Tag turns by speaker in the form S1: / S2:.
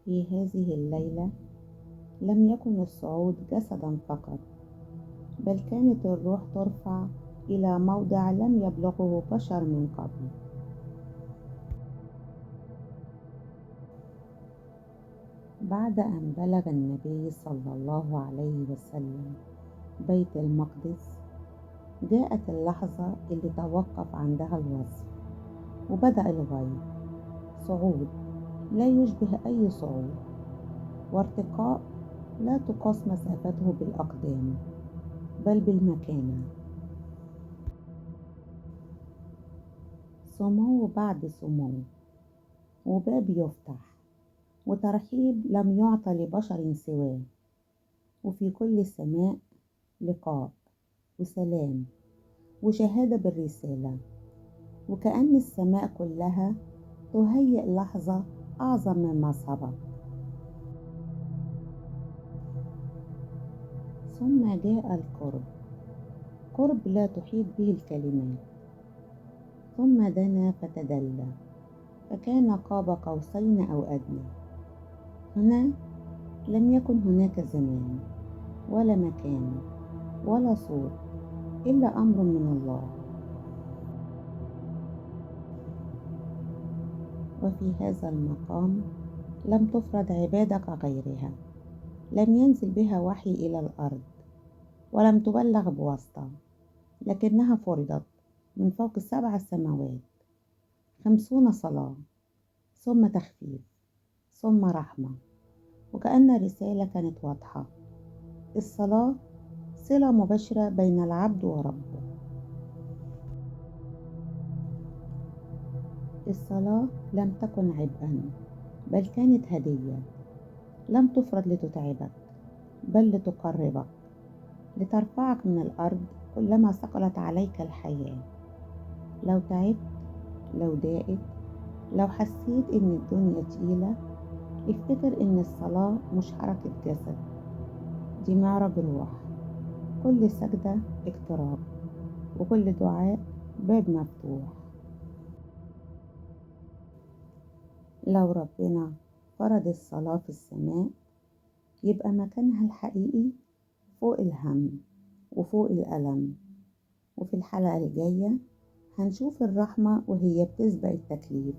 S1: في هذه الليلة لم يكن الصعود جسدا فقط، بل كانت الروح ترفع إلى موضع لم يبلغه بشر من قبل. بعد أن بلغ النبي صلى الله عليه وسلم بيت المقدس، جاءت اللحظة اللي توقف عندها الوصف وبدأ الغيب. صعود لا يشبه أي صعود، وارتقاء لا تقاس مسافته بالأقدام بل بالمكانة. سمو بعد سمو، وباب يفتح، وترحيب لم يعط لبشر سواه، وفي كل سماء لقاء وسلام وشهادة بالرسالة، وكأن السماء كلها تهيئ لحظة أعظم مما سبق. ثم جاء القرب، قرب لا تحيط به الكلمات. ثم دنا فتدلى، فكان قاب قوسين أو أدنى. هنا لم يكن هناك زمان ولا مكان ولا صوت، إلا أمر من الله. وفي هذا المقام لم تفرض عبادة غيرها، لم ينزل بها وحي إلى الأرض، ولم تبلغ بواسطة، لكنها فرضت من فوق 7 سماوات. 50 صلاة، ثم تخفيف، ثم رحمة، وكأن الرسالة كانت واضحة. الصلاة صلة مباشرة بين العبد وربه. الصلاة لم تكن عبئا، بل كانت هدية. لم تفرض لتتعبك، بل لتقربك، لترفعك من الأرض كلما ثقلت عليك الحياة. لو تعبت، لو ضاقت، لو حسيت إن الدنيا تقيلة، افتكر إن الصلاة مش حركة جسد، دي معرج روح. كل سجدة اقتراب، وكل دعاء باب مفتوح. لو ربنا فرض الصلاة في السماء، يبقى مكانها الحقيقي فوق الهم وفوق الألم. وفي الحلقة الجاية هنشوف الرحمة وهي بتسبق التكليف.